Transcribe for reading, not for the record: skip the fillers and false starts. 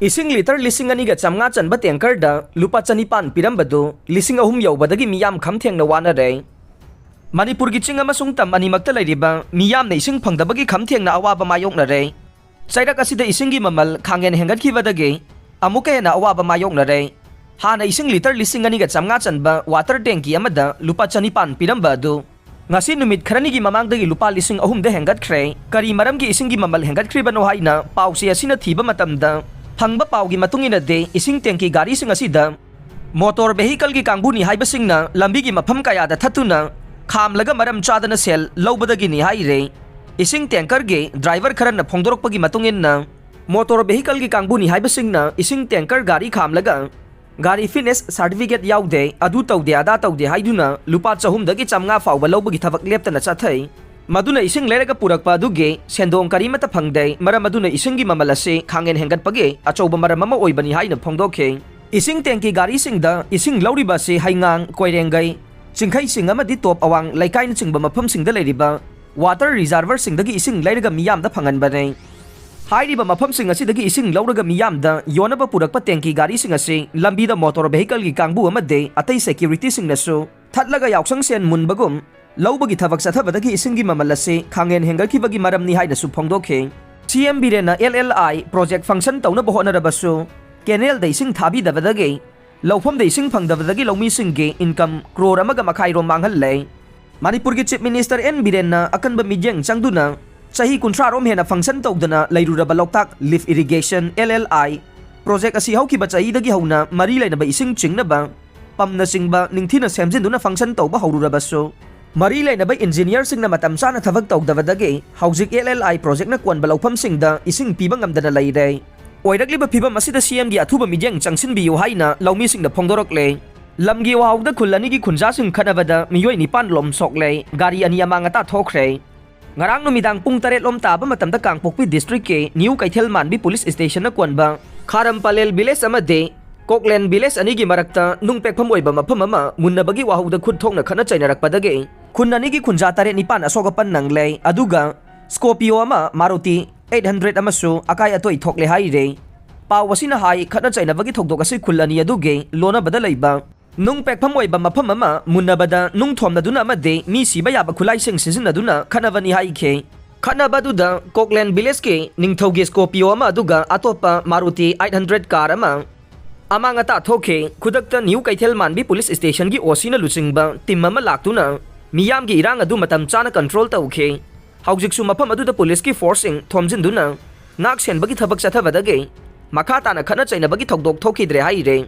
इसिंग litre लिसिंग अनिगा चमगा चनबा tanker दा लुपा चनिपान पिरंबदु लिसिंग अहुम यौबदगी मियाम खमथेंगना वानारे मणिपुर की चिंग अमसुंग तम अनिमक्ता लैरिबा मियाम ने इसिंग फंगदबगी खमथेंगना अवाबा मायोकनरे चैरक असिदा इसिंगी ममल खांगेन हेंगतखिबदगी अमुक हेना अवाबा मायोकनरे हाना इसिंग लीटर लिसिंग अनिगा चमगा चनबा वाटर टैंकी अमदा लुपा चनिपान पिरंबदु ngasi numit kharani gi mamangdagi lupa lising ahum de hengatkhre kari maram gi ising gi mamal hengatkhriba no haina pausi asina thiba matamda phangba pau gi matungina de ising tanki gari sing asida motor vehicle gi kangbuni haiba singna lambi gi mafam kaya da thatuna khamlaga maram chadana sel lobadagi ni haire ising tanker ge driver kharana phongdorok gi matunginna motor vehicle gi kangbuni haiba singna ising tanker gari khamlaga गाड़ी fitness certificate याउदे अदु तौदे आदा तौदे हाइदुना लुपा चहुमदगी चमगा फाउबा लौबगी थबक लेप्तना चाथै मदुना इसिंग लेरगा पुरकपा दुगे सेंदोंग करीमता फंगदे मरम मदुना इसिंगी ममल असे खांगेन हेंगतपगे अचौबा मरम अमा ओइबनी हाइना फोंदोखे इसिंग टैंकी गाड़ी सिंगदा इसिंग लौरिबा से हाइंगांग कोइरेंगै चिंखै सिंग अमदि टॉप अवांग लाइकाइन चिंगबा मफम सिंगदा लेरिबा वाटर रिजर्वर सिंगदगी इसिंग लेरगा मियामदा फंगनबने हाइरिबा मफम सिंग असिदगी इसिंग लौरगा मियामदा योनबा पुरकपा टैंकी गाड़ी सिंग असे लंबीदा मोटर वेहिकल की कांगबु अमदे अतै सिक्योरिटी सिंगनसु थटलगा यावसंग सेन मुनबगुम लौबगी थबक सथबदगी इसिंगी ममल असे खांगेन हेंगरखिबगी मरमनि हाइनसु फोंदोखे सीएम बिरेना एलएलआई प्रोजेक्ट फंक्शन तौना बहोनरबसु केनेल द इसिंग थाबीदबदगी लौफम द इसिंग फंगदबदगी लौमी सिंगे इनकम क्रोर अमगा मखाइरो मांगहल्ले मणिपुर की चीफ मिनिस्टर एन बिरेना अकनबा मिजेंग चंगदुना चाही कुंथ्रारोम हेना फंक्शन तौदना लैरुरबा लोकताक लिफ इरिगेशन एलएलआई प्रोजेक्ट असी हौकिबा चाहीदगी हौना मरी लेनबा इसिंग चिंगनबा पमना चिंगबा निंगथिना सेमजिनदुना फंक्शन तौबा हौरुरबसु मरी लेनबा इंजीनियर सिंगना मतम चाना थबक तौदबदगी हौजिक एलएलआई प्रोजेक्ट ना कोनबा लौफम सिंगदा इसिंग पीबा ngamdana लैरे ओइरकलिबा फिबम असिदा सीएम गी अथुबा मिजेंग चंगसिनबियु हाइना लौमी सिंगदा फोंदोरकले लमगी वाउदा खुलनी की खुंजा सिंग खनबदा मियोय निपान लोम सोकले गाड़ी अनि अमांगता थोखरे ngarang numidang pung 8 lom taba matamda kangpokpi district ke new kaithel manbi police station na kwanba kharam palel village amade koklen village ani gi marakta nungpek pham oiba mafam ama munnabagi wahauda khut thokna khana chainarak padage khunani gi khunja tare nipan asoga pan nanglei aduga scorpio ama maruti 800 amasu akai atoi thokle haire pawasina hai khana chainabagi thokdok asi khulani aduge lona badalaiba nung pek pham oiba mafam ama munnabada nung thomnaduna amade mi siba yaba khulai sing sizinaduna khanabani haike khanabadуда koklen village ke ningthogi scorpio ama aduga atopa maruti 800 car ama amangata thoke khudakta new kaithel manbi police station gi osina luchingba tim ama laktuna miyam gi irang adu matam chana control tauke haujiksu mafam aduda police ki forcing thomjinduna nak senbagi thabak chathabadage makha tana khana chainabagi thokdok thokidre haire